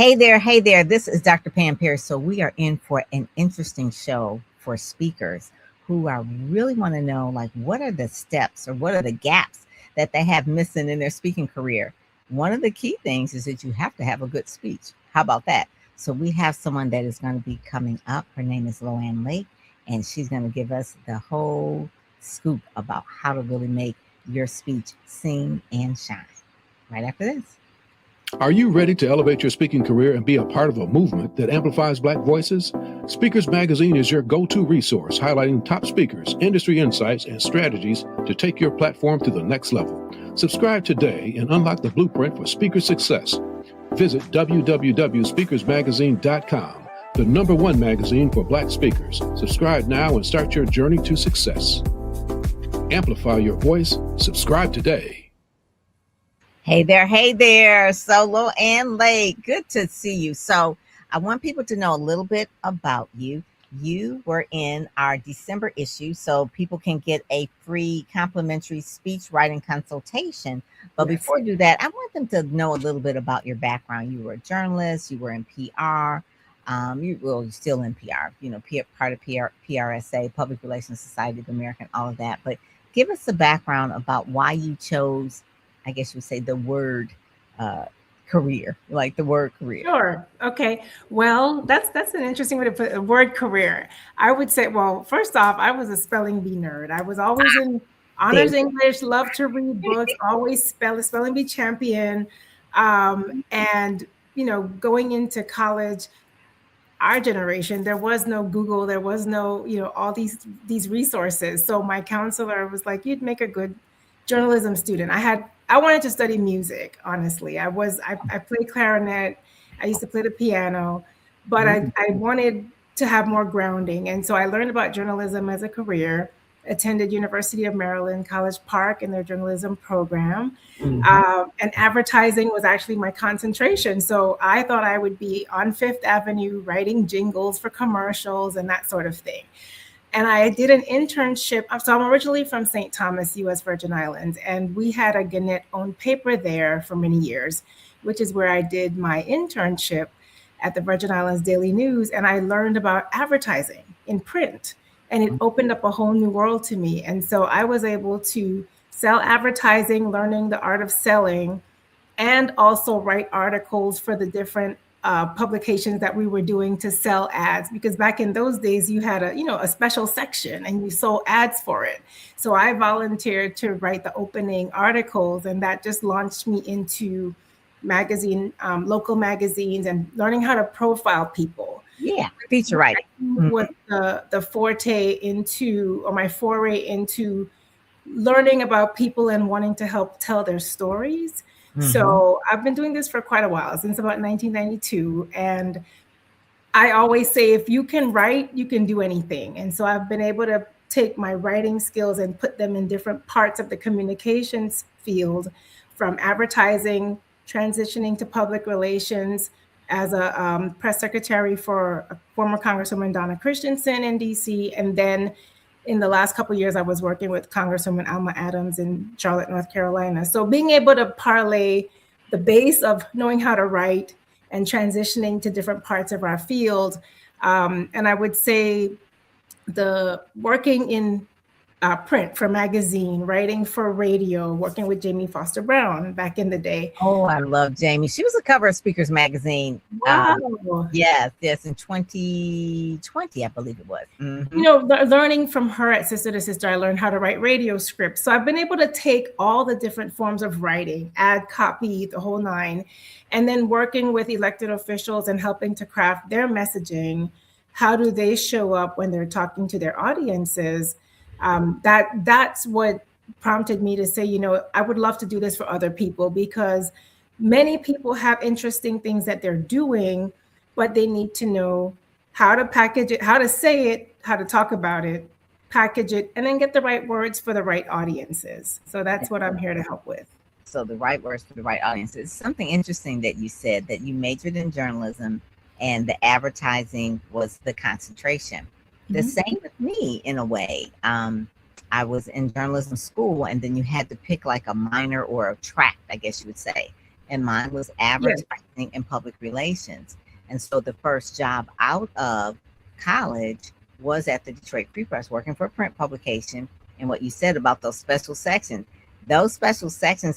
Hey there. This is Dr. Pam Pierce. So we are in for an interesting show for speakers who are really want to know, like, what are the steps or what are the gaps that they have missing in their speaking career. One of the key things is that you have to have a good speech. How about that? So we have someone that is going to be coming up. Her name is Loán Lake, and she's going to give us the whole scoop about how to really make your speech sing and shine. Right after this. Are you ready to elevate your speaking career and be a part of a movement that amplifies Black voices? Speakers Magazine is your go-to resource, highlighting top speakers, industry insights, and strategies to take your platform to the next level. Subscribe today and unlock the blueprint for speaker success. Visit www.speakersmagazine.com, the #1 magazine for Black speakers. Subscribe now and start your journey to success. Amplify your voice. Subscribe today. Hey there. So Loán Lake, good to see you. So I want people to know a little bit about you. You were in our December issue, so people can get a free complimentary speech writing consultation. But Yes. before you do that, I want them to know a little bit about your background. You were a journalist, you were in PR, you're still in PR, part of PRSA, Public Relations Society of America, and all of that. But give us a background about why you chose, I guess you would say, the word career, like the word career. Sure. Okay. Well, that's an interesting way to put a word career. I would say, well, first off, I was a spelling bee nerd. I was always in honors English, loved to read books, always spelling bee champion. And, going into college, our generation, there was no Google, there was no, all these resources. So my counselor was like, you'd make a good journalism student. I wanted to study music, honestly. I played clarinet. I used to play the piano, but I wanted to have more grounding. And so I learned about journalism as a career, attended University of Maryland, College Park in their journalism program. And advertising was actually my concentration. So I thought I would be on Fifth Avenue writing jingles for commercials and that sort of thing. And I did an internship. So I'm originally from St. Thomas, U.S. Virgin Islands, and we had a Gannett-owned paper there for many years, which is where I did my internship at the Virgin Islands Daily News. And I learned about advertising in print, and it opened up a whole new world to me. And so I was able to sell advertising, learning the art of selling, and also write articles for the different publications that we were doing to sell ads, because back in those days you had a special section and you sold ads for it. So I volunteered to write the opening articles, and that just launched me into local magazines and learning how to profile people. Yeah, feature writing was the foray into learning about people and wanting to help tell their stories. So I've been doing this for quite a while, since about 1992. And I always say, if you can write, you can do anything. And so I've been able to take my writing skills and put them in different parts of the communications field, from advertising, transitioning to public relations as a press secretary for former Congresswoman Donna Christensen in DC. And then in the last couple of years, I was working with Congresswoman Alma Adams in Charlotte, North Carolina. So being able to parlay the base of knowing how to write and transitioning to different parts of our field. And I would say the working in print for magazine, writing for radio, working with Jamie Foster Brown back in the day. Oh, I love Jamie. She was the cover of Speakers Magazine. Wow. Yes, in 2020, I believe it was. Learning from her at Sister to Sister, I learned how to write radio scripts. So I've been able to take all the different forms of writing, ad copy, the whole nine, and then working with elected officials and helping to craft their messaging. How do they show up when they're talking to their audiences? That's what prompted me to say, I would love to do this for other people, because many people have interesting things that they're doing, but they need to know how to package it, how to say it, how to talk about it, package it, and then get the right words for the right audiences. So that's what I'm here to help with. So the right words for the right audiences. Something interesting that you said, that you majored in journalism and the advertising was the concentration. The same with me in a way. I was in journalism school, and then you had to pick like a minor or a track, I guess you would say. and mine was Yes. advertising and public relations. And so the first job out of college was at the Detroit Free Press, working for a print publication. And what you said about those special sections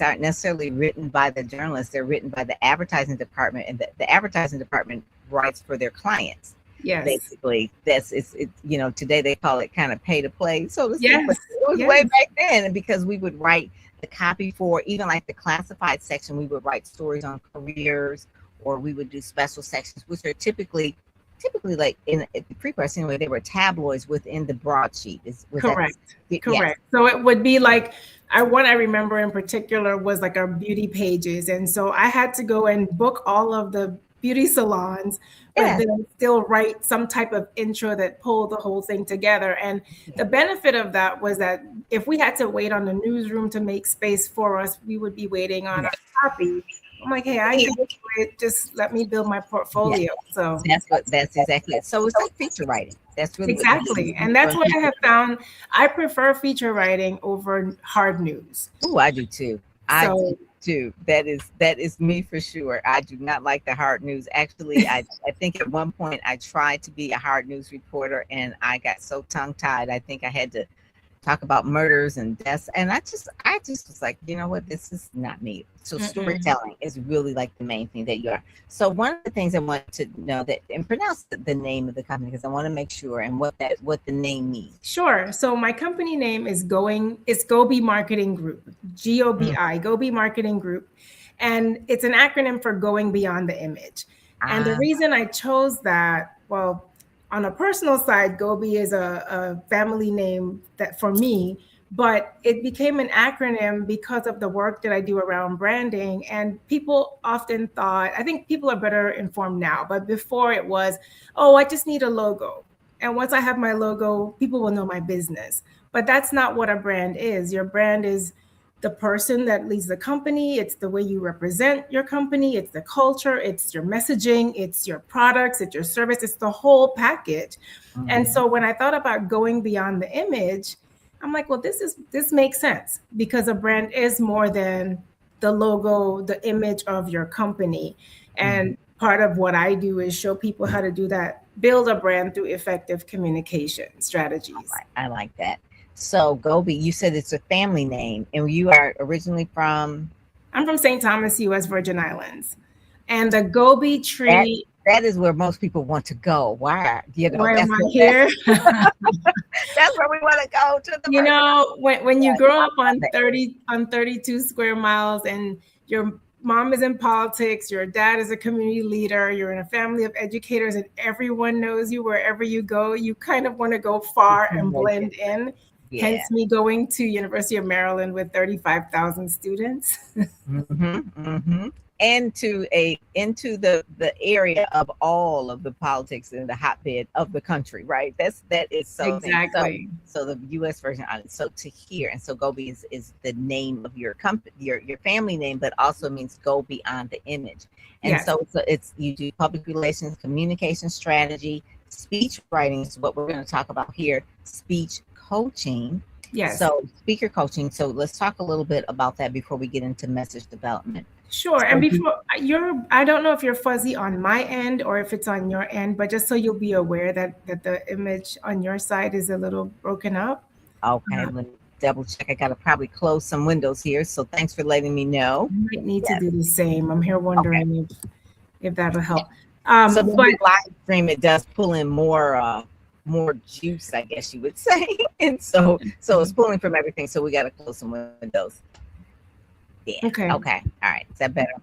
aren't necessarily written by the journalists, they're written by the advertising department, and the advertising department writes for their clients. Yes. Basically, today they call it kind of pay to play, so to speak. Yes. But it was Yes. way back then, and because we would write the copy for even like the classified section, we would write stories on careers, or we would do special sections, which are typically like in the Free Press anyway, they were tabloids within the broadsheet. Correct. Yes. Correct. So it would be like, what I remember in particular was like our beauty pages. And so I had to go and book all of the beauty salons, but Yeah. then still write some type of intro that pulled the whole thing together. And the benefit of that was that if we had to wait on the newsroom to make space for us, we would be waiting on our copy. I'm like, hey, I can do it. Just let me build my portfolio. So That's exactly it. So it's like feature writing. That's really exactly. And that's what I have found. I prefer feature writing over hard news. Oh, I do too. I do too. That is me for sure. I do not like the hard news. Actually, I think at one point I tried to be a hard news reporter and I got so tongue tied. I think I had to talk about murders and deaths. And I just was like, you know what, this is not me. So storytelling is really like the main thing that you are. So one of the things I want to know that, and pronounce the name of the company, because I want to make sure, and what the name means. Sure. So my company name is Gobi Marketing Group, GOBI, Gobi Marketing Group. And it's an acronym for Going Beyond the Image. And the reason I chose that, well, on a personal side, Gobi is a family name that for me, but it became an acronym because of the work that I do around branding. And people often thought, I think people are better informed now, but before it was, oh, I just need a logo. And once I have my logo, people will know my business. But that's not what a brand is. Your brand is the person that leads the company. It's the way you represent your company. It's the culture. It's your messaging. It's your products. It's your service. It's the whole package. And so when I thought about going beyond the image, I'm like, well, this makes sense, because a brand is more than the logo, the image of your company. And part of what I do is show people how to do that, build a brand through effective communication strategies. I like that. So Gobi, you said it's a family name, and you are originally from? I'm from St. Thomas, U.S. Virgin Islands. And the Gobi tree. That is where most people want to go. Why? Why am I here? That's where we want to go to. When you grow up on 32 square miles and your mom is in politics, your dad is a community leader, you're in a family of educators, and everyone knows you wherever you go, you kind of want to go far and blend in. Yeah. Hence me going to University of Maryland with 35,000 students. Into the area of all of the politics in the hotbed of the country, right? That is so exactly. So the U.S. Virgin Islands. So to hear, and so Gobi is the name of your company, your family name, but also means go beyond the image. And so it's you do public relations, communication strategy, speech writing is what we're going to talk about here, speech coaching. Yes. So speaker coaching. So let's talk a little bit about that before we get into message development. Sure. So, and before I don't know if you're fuzzy on my end or if it's on your end, but just so you'll be aware that the image on your side is a little broken up. Okay. Let me double check. I got to probably close some windows here. So thanks for letting me know. You might need to do the same. I'm here wondering if that'll help. So but live stream, it does pull in more juice, I guess you would say. And so it's pulling from everything. So we got to close some windows. Yeah. Okay. All right. Is that better?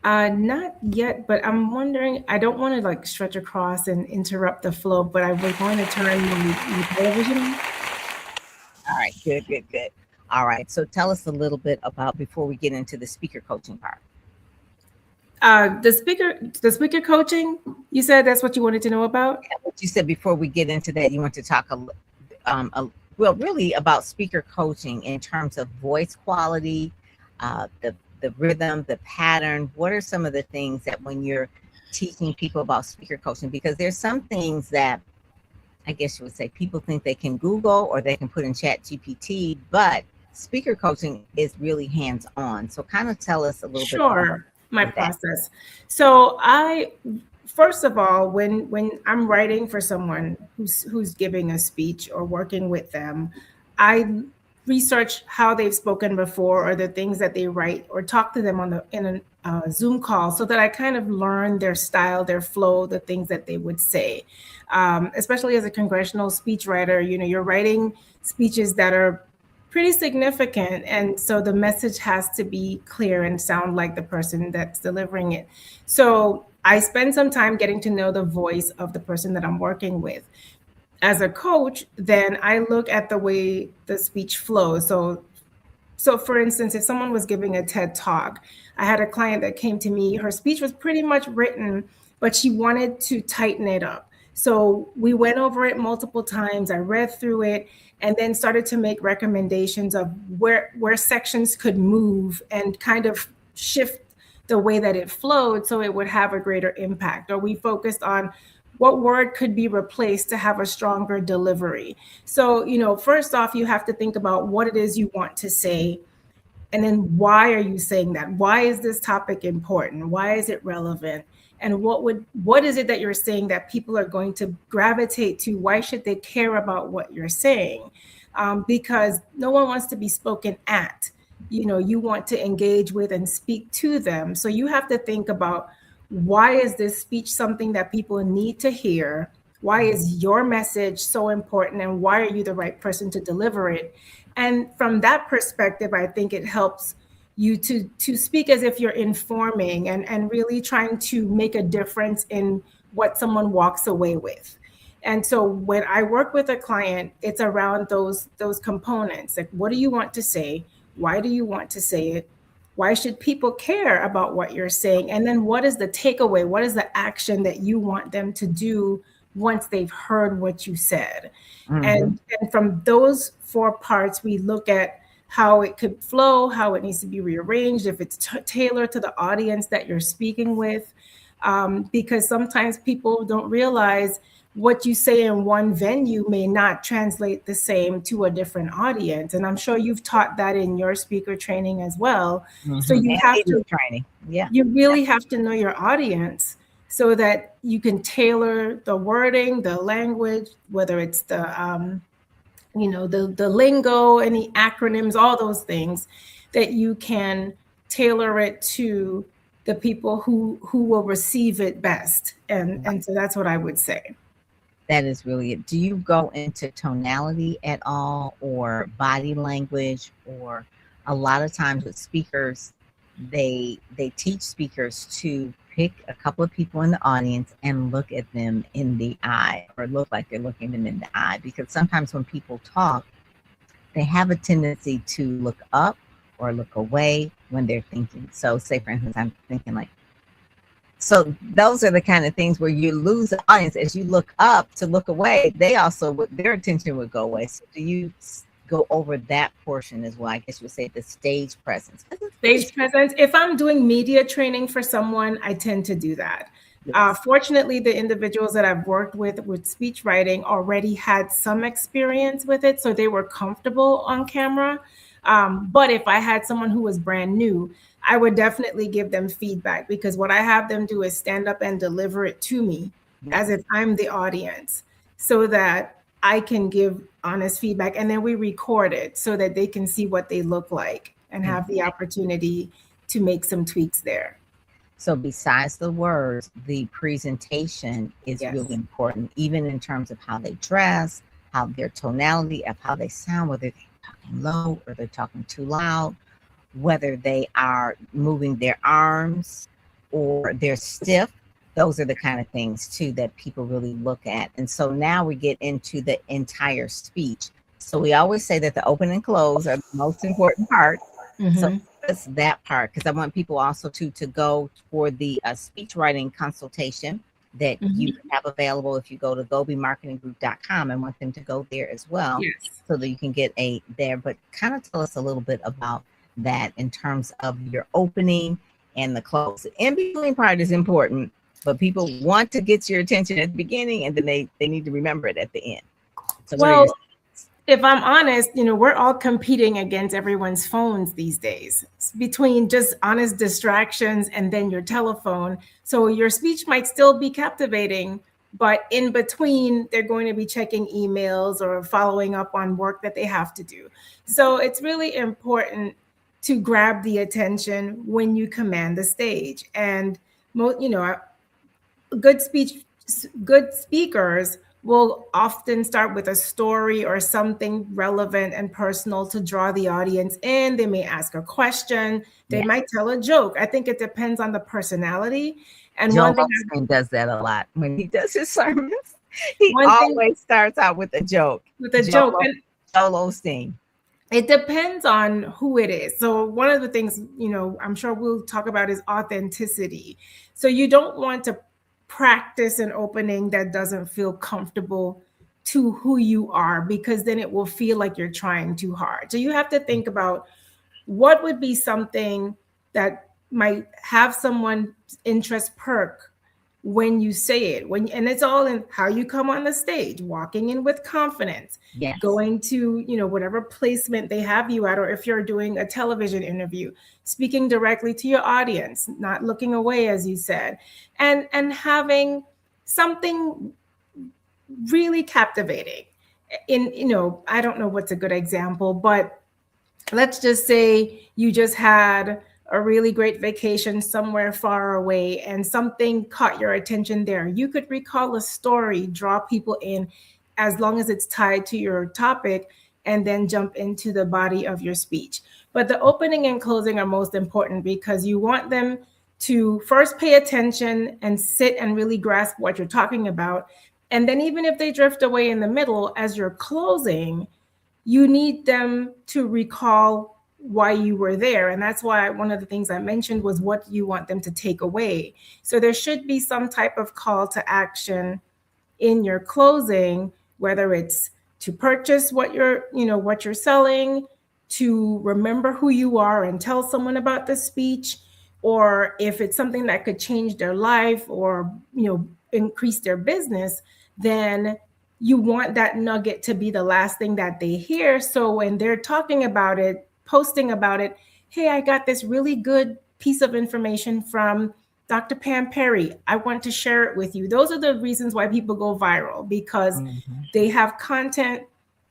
Not yet, but I'm wondering, I don't want to stretch across and interrupt the flow, but I was going to turn the television on. All right. Good. All right. So tell us a little bit about, before we get into the speaker coaching part. The speaker coaching, you said that's what you wanted to know about? Yeah, what you said before we get into that, you want to talk really about speaker coaching in terms of voice quality, the rhythm, the pattern. What are some of the things that when you're teaching people about speaker coaching? Because there's some things that I guess you would say people think they can Google or they can put in Chat GPT, but speaker coaching is really hands-on. So kind of tell us a little bit about Sure, my that. process. So I, first of all, when I'm writing for someone who's giving a speech or working with them, I research how they've spoken before or the things that they write, or talk to them on the in a Zoom call, so that I kind of learn their style, their flow, the things that they would say. Especially as a congressional speechwriter, you're writing speeches that are pretty significant, and so the message has to be clear and sound like the person that's delivering it. So I spend some time getting to know the voice of the person that I'm working with. As a coach, then I look at the way the speech flows. So for instance, if someone was giving a TED talk, I had a client that came to me, her speech was pretty much written, but she wanted to tighten it up. So we went over it multiple times. I read through it and then started to make recommendations of where sections could move and kind of shift the way that it flowed so it would have a greater impact. Or we focused on what word could be replaced to have a stronger delivery. So, first off, you have to think about what it is you want to say. And then why are you saying that? Why is this topic important? Why is it relevant? And what is it that you're saying that people are going to gravitate to? Why should they care about what you're saying? Because no one wants to be spoken at. You want to engage with and speak to them. So you have to think about, why is this speech something that people need to hear? Why is your message so important? And why are you the right person to deliver it? And from that perspective, I think it helps you to speak as if you're informing and really trying to make a difference in what someone walks away with. And so when I work with a client, it's around those components. Like, what do you want to say? Why do you want to say it? Why should people care about what you're saying? And then what is the takeaway? What is the action that you want them to do once they've heard what you said? Mm-hmm. And from those 4 parts, we look at how it could flow, how it needs to be rearranged, if it's tailored to the audience that you're speaking with. Because sometimes people don't realize what you say in one venue may not translate the same to a different audience. And I'm sure you've taught that in your speaker training as well. Mm-hmm. So you have to training. Yeah. You really have to know your audience so that you can tailor the wording, the language, whether it's the lingo, any acronyms, all those things, that you can tailor it to the people who will receive it best. And so that's what I would say. That is really it. Do you go into tonality at all, or body language? Or a lot of times with speakers, they teach speakers to pick a couple of people in the audience and look at them in the eye, or look like they're looking them in the eye, because sometimes when people talk, they have a tendency to look up or look away when they're thinking. So say, for instance, I'm thinking like, so those are the kind of things where you lose the audience. As you look up to look away, they also, their attention would go away. So do you go over that portion as well? I guess you would say the stage presence. Stage presence. If I'm doing media training for someone, I tend to do that. Yes. Fortunately, the individuals that I've worked with speech writing already had some experience with it, so they were comfortable on camera. But if I had someone who was brand new, I would definitely give them feedback, because what I have them do is stand up and deliver it to me as if I'm the audience, so that I can give honest feedback. And then we record it so that they can see what they look like and have the opportunity to make some tweaks there. So besides the words, the presentation is really important, even in terms of how they dress, how their tonality of how they sound, whether they're talking low or they're talking too loud, whether they are moving their arms or they're stiff. Those are the kind of things too that people really look at. And so now we get into the entire speech. So we always say that the open and close are the most important part. Mm-hmm. So that's that part, because I want people also to go for the speech writing consultation that you have available if you go to gobimarketinggroup.com. I want them to go there as well, so that you can get there. But kind of tell us a little bit about that in terms of your opening and the close. The in between part is important, but people want to get your attention at the beginning, and then they need to remember it at the end. So if I'm honest, we're all competing against everyone's phones these days between just honest distractions and then your telephone. So your speech might still be captivating, but in between, they're going to be checking emails or following up on work that they have to do. So it's really important to grab the attention when you command the stage. And good speech good speakers will often start with a story or something relevant and personal to draw the audience in. They may ask a question, they Yeah. might tell a joke. I think it depends on the personality. And Joel Osteen does that a lot when he does his sermons. He one thing always starts out with a joke. with a joke, and Joel Osteen. it depends on who it is. So one of the things, I'm sure we'll talk about is authenticity. So you don't want to practice an opening that doesn't feel comfortable to who you are, because then it will feel like you're trying too hard. So you have to think about what would be something that might have someone's interest perk when you say it, and it's all in how you come on the stage, walking in with confidence, Yes. going to whatever placement they have you at, or if you're doing a television interview, speaking directly to your audience, not looking away, as you said, and having something really captivating. I don't know what's a good example, but let's just say you just had a really great vacation somewhere far away and something caught your attention there. You could recall a story, draw people in, as long as it's tied to your topic, and then jump into the body of your speech. But the opening and closing are most important, because you want them to first pay attention and sit and really grasp what you're talking about. And then even if they drift away in the middle, as you're closing, you need them to recall why you were there. And that's why one of the things I mentioned was what you want them to take away. So there should be some type of call to action in your closing, whether it's to purchase what you're selling, to remember who you are and tell someone about the speech, or if it's something that could change their life or increase their business, then you want that nugget to be the last thing that they hear. So when they're talking about it, posting about it, hey, I got this really good piece of information from Dr. Pam Perry, I want to share it with you. Those are the reasons why people go viral, because they have content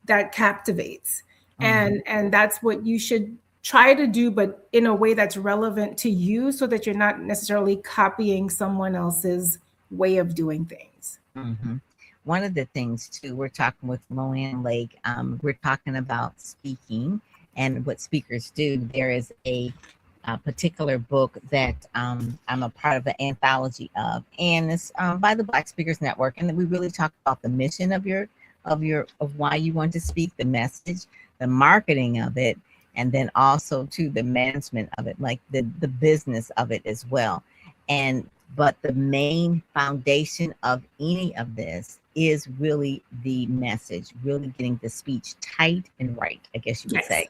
that captivates. And that's what you should try to do, but in a way that's relevant to you, so that you're not necessarily copying someone else's way of doing things. One of the things too, we're talking with Loán Lake, we're talking about speaking and what speakers do. There is a particular book that I'm a part of the anthology of, and it's by the Black Speakers Network, and we really talk about the mission of why you want to speak, the message, the marketing of it, and then also to the management of it, like the business of it as well. But the main foundation of any of this is really the message, really getting the speech tight and right, I guess you would say.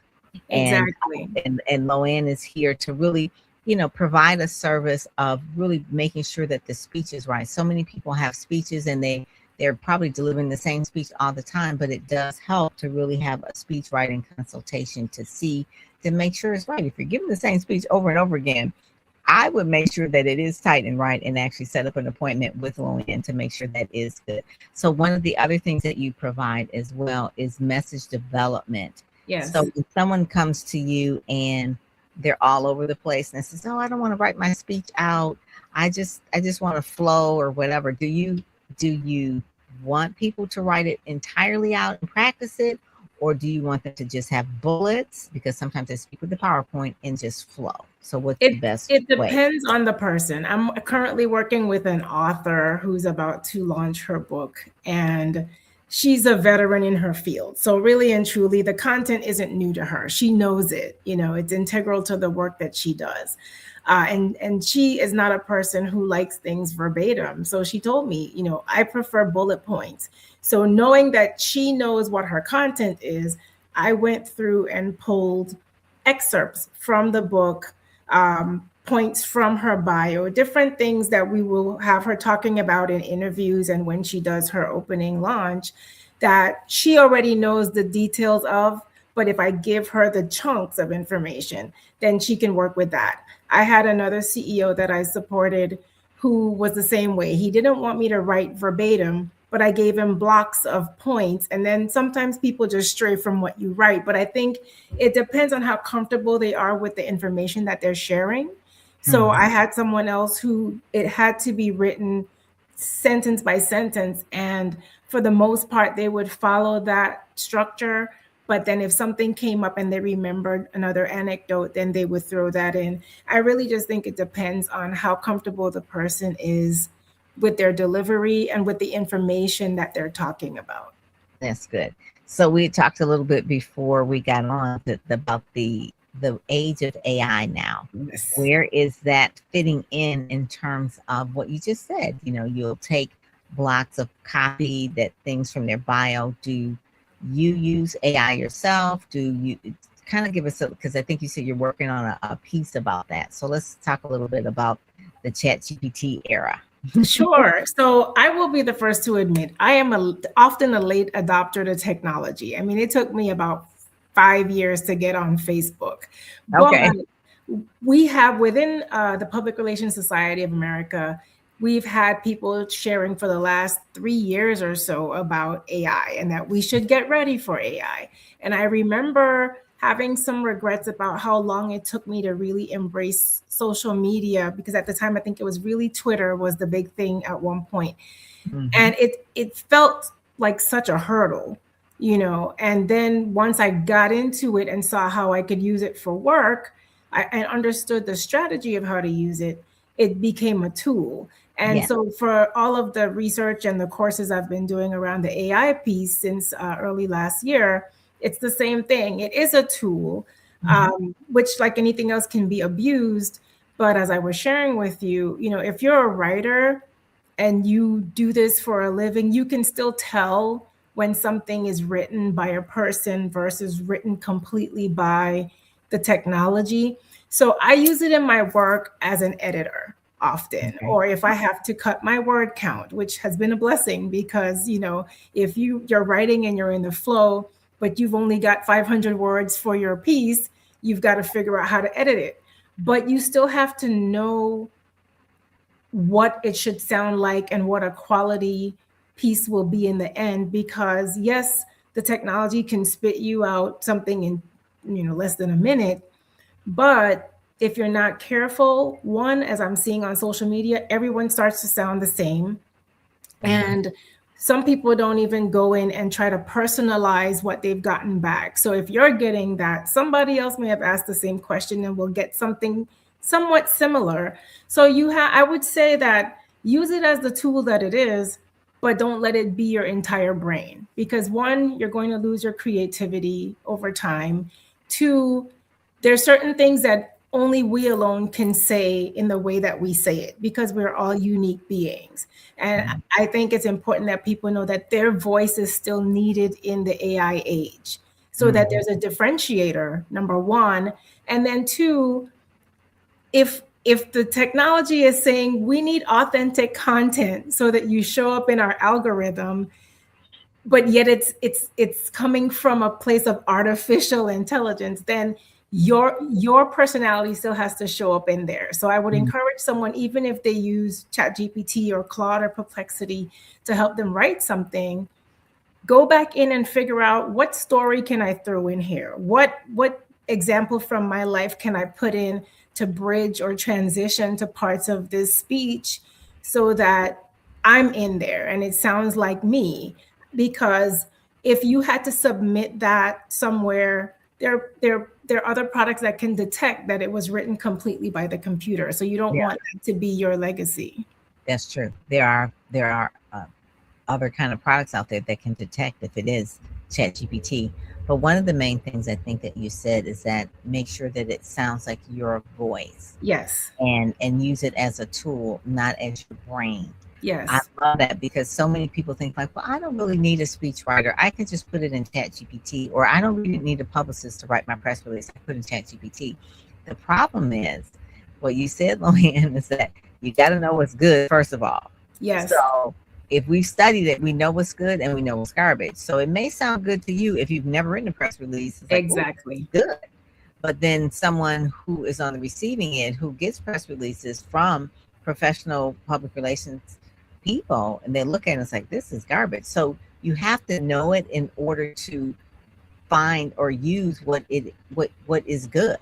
Exactly. And Loán is here to really, provide a service of really making sure that the speech is right. So many people have speeches and they're probably delivering the same speech all the time, but it does help to really have a speech writing consultation to make sure it's right. If you're giving the same speech over and over again, I would make sure that it is tight and right, and actually set up an appointment with Loán to make sure that is good. So one of the other things that you provide as well is message development. Yes. So if someone comes to you and they're all over the place and says, "Oh, I don't want to write my speech out. I just want to flow," or whatever. Do you want people to write it entirely out and practice it? Or do you want them to just have bullets? Because sometimes they speak with the PowerPoint and just flow. So what's the best way? It depends on the person. I'm currently working with an author who's about to launch her book, and she's a veteran in her field. So really and truly, the content isn't new to her. She knows it. It's integral to the work that she does. And she is not a person who likes things verbatim. So she told me, I prefer bullet points. So knowing that she knows what her content is, I went through and pulled excerpts from the book, points from her bio, different things that we will have her talking about in interviews and when she does her opening launch, that she already knows the details of, but if I give her the chunks of information, then she can work with that. I had another CEO that I supported who was the same way. He didn't want me to write verbatim, but I gave him blocks of points. And then sometimes people just stray from what you write. But I think it depends on how comfortable they are with the information that they're sharing. So I had someone else who it had to be written sentence by sentence. And for the most part, they would follow that structure. But then if something came up and they remembered another anecdote, then they would throw that in. I really just think it depends on how comfortable the person is with their delivery and with the information that they're talking about. That's good. So we talked a little bit before we got on about the age of AI now. Yes. Where is that fitting in terms of what you just said? You know, you'll take blocks of copy, that things from their bio. Do you use AI yourself? Do you kind of give us, because I think you said you're working on a piece about that. So let's talk a little bit about the ChatGPT era. Sure. So I will be the first to admit, I am often a late adopter to technology. I mean, it took me about 5 years to get on Facebook. Okay. But we have within the Public Relations Society of America, we've had people sharing for the last 3 years or so about AI and that we should get ready for AI. And I remember having some regrets about how long it took me to really embrace social media, because at the time I think it was really Twitter was the big thing at one point. And it felt like such a hurdle, you know. And then once I got into it and saw how I could use it for work, and understood the strategy of how to use it, it became a tool. And so for all of the research and the courses I've been doing around the AI piece since early last year, it's the same thing. It is a tool, which, like anything else, can be abused. But as I was sharing with you, you know, if you're a writer and you do this for a living, you can still tell when something is written by a person versus written completely by the technology. So I use it in my work as an editor often, or if I have to cut my word count, which has been a blessing, because, you know, if you're writing and you're in the flow, but you've only got 500 words for your piece, you've got to figure out how to edit it. But you still have to know what it should sound like and what a quality piece will be in the end, because yes, the technology can spit you out something in, you know, less than a minute. But if you're not careful, one, as I'm seeing on social media, everyone starts to sound the same. And some people don't even go in and try to personalize what they've gotten back. So if you're getting that, somebody else may have asked the same question and will get something somewhat similar. So I would say that use it as the tool that it is, but don't let it be your entire brain. Because one, you're going to lose your creativity over time. Two, there's certain things that only we alone can say in the way that we say it, because we're all unique beings. And I think it's important that people know that their voice is still needed in the AI age, so that there's a differentiator, number one. And then two, if the technology is saying we need authentic content so that you show up in our algorithm, but yet it's coming from a place of artificial intelligence, then your personality still has to show up in there. So I would encourage someone, even if they use ChatGPT or Claude or Perplexity to help them write something, go back in and figure out, what story can I throw in here? What example from my life can I put in to bridge or transition to parts of this speech so that I'm in there and it sounds like me? Because if you had to submit that somewhere, there are other products that can detect that it was written completely by the computer. So you don't want that to be your legacy. That's true. There are other kind of products out there that can detect if it is ChatGPT. But one of the main things I think that you said is that make sure that it sounds like your voice. Yes. And use it as a tool, not as your brain. Yes. I love that, because so many people think like, well, I don't really need a speechwriter. I can just put it in ChatGPT, or I don't really need a publicist to write my press release. I put in ChatGPT. The problem is what you said, Loán, is that you got to know what's good, first of all. Yes. So if we've studied it, we know what's good and we know what's garbage. So it may sound good to you if you've never written a press release. It's like, oh, Exactly. good. But then someone who is on the receiving end, who gets press releases from professional public relations people, and they look at it and it's like, this is garbage. So you have to know it in order to find or use what is good.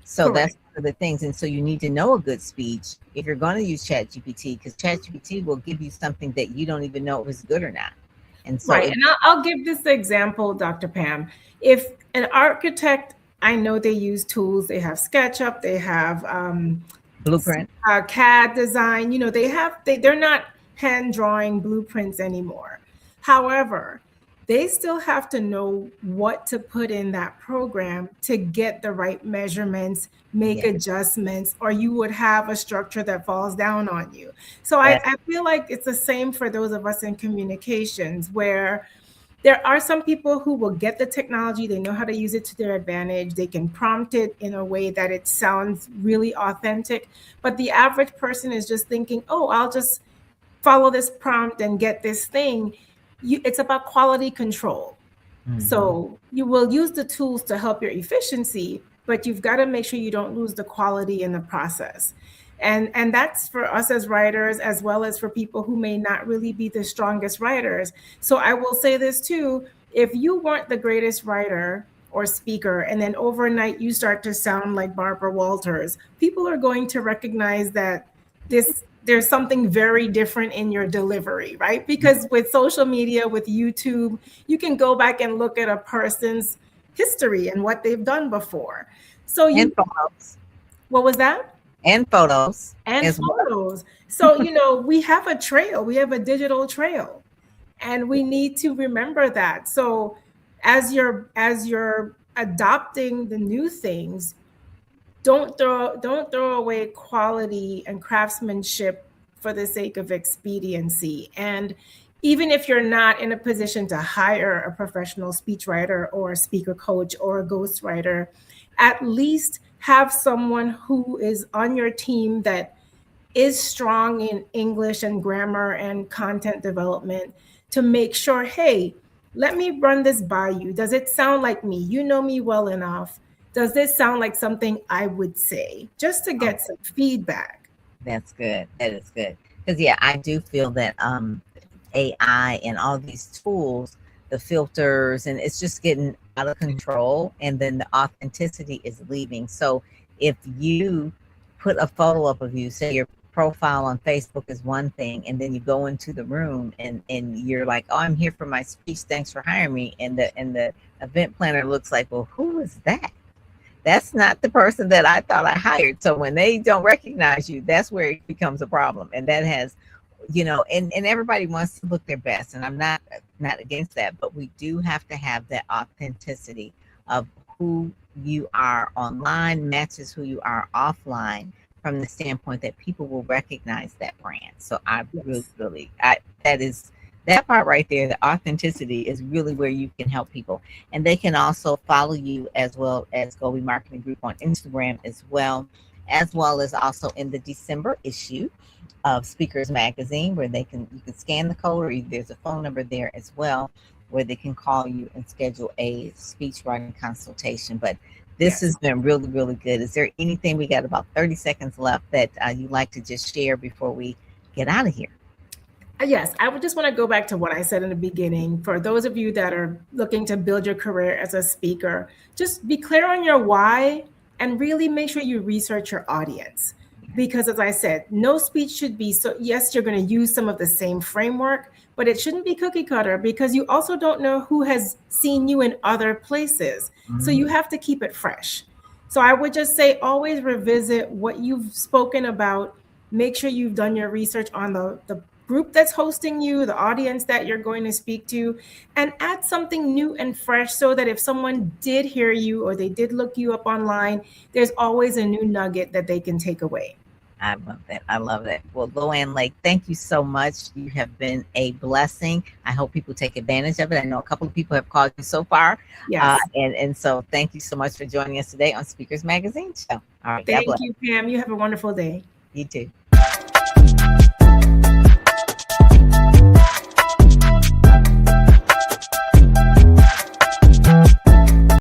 So Correct. that's one of the things. And so you need to know a good speech if you're going to use ChatGPT, because ChatGPT will give you something that you don't even know if it's good or not. And so Right. And I'll give this example, Dr. Pam. If an architect, I know they use tools, they have SketchUp, they have blueprint. CAD design, they're not hand drawing blueprints anymore. However, they still have to know what to put in that program to get the right measurements, make adjustments, or you would have a structure that falls down on you. So I feel like it's the same for those of us in communications, where there are some people who will get the technology, they know how to use it to their advantage, they can prompt it in a way that it sounds really authentic, but the average person is just thinking, oh, I'll just follow this prompt and get this thing. It's about quality control. So you will use the tools to help your efficiency, but you've got to make sure you don't lose the quality in the process. And that's for us as writers, as well as for people who may not really be the strongest writers. So I will say this too, if you weren't the greatest writer or speaker, and then overnight you start to sound like Barbara Walters, people are going to recognize that there's something very different in your delivery, right? Because with social media, with YouTube, you can go back and look at a person's history and what they've done before. So and photos. What was that? And photos. And photos. So, we have a trail, we have a digital trail, and we need to remember that. So as you're adopting the new things, don't throw away quality and craftsmanship for the sake of expediency. And even if you're not in a position to hire a professional speechwriter or a speaker coach or a ghostwriter, at least have someone who is on your team that is strong in English and grammar and content development to make sure, hey, let me run this by you. Does it sound like me? You know me well enough. Does this sound like something I would say? Just to get some feedback. That's good. That is good. Because I do feel that AI and all these tools, the filters, and it's just getting out of control, and then the authenticity is leaving. So if you put a photo up of you, say your profile on Facebook is one thing, and then you go into the room and you're like, oh, I'm here for my speech, thanks for hiring me, and the event planner looks like, well, who is that? That's not the person that I thought I hired. So when they don't recognize you, that's where it becomes a problem. And that has, and everybody wants to look their best. And I'm not against that, but we do have to have that authenticity of who you are online matches who you are offline, from the standpoint that people will recognize that brand. So I really, that part right there, the authenticity is really where you can help people. And they can also follow you as well as Gobi Marketing Group on Instagram as well as also in the December issue of Speakers Magazine, where you can scan the code, or there's a phone number there as well, where they can call you and schedule a speech writing consultation. But this has been really, really good. Is there anything, we got about 30 seconds left, that you'd like to just share before we get out of here? Yes, I would just want to go back to what I said in the beginning. For those of you that are looking to build your career as a speaker, just be clear on your why and really make sure you research your audience. Because as I said, no speech should be so, yes, you're going to use some of the same framework, but it shouldn't be cookie cutter, because you also don't know who has seen you in other places. So you have to keep it fresh. So I would just say, always revisit what you've spoken about. Make sure you've done your research on the group that's hosting you, the audience that you're going to speak to, and add something new and fresh, so that if someone did hear you or they did look you up online, there's always a new nugget that they can take away. I love that. I love that. Well, Loán Lake, thank you so much. You have been a blessing. I hope people take advantage of it. I know a couple of people have called you so far. Yes. And so thank you so much for joining us today on Speakers Magazine Show. All right. Thank you, Pam. You have a wonderful day. You too.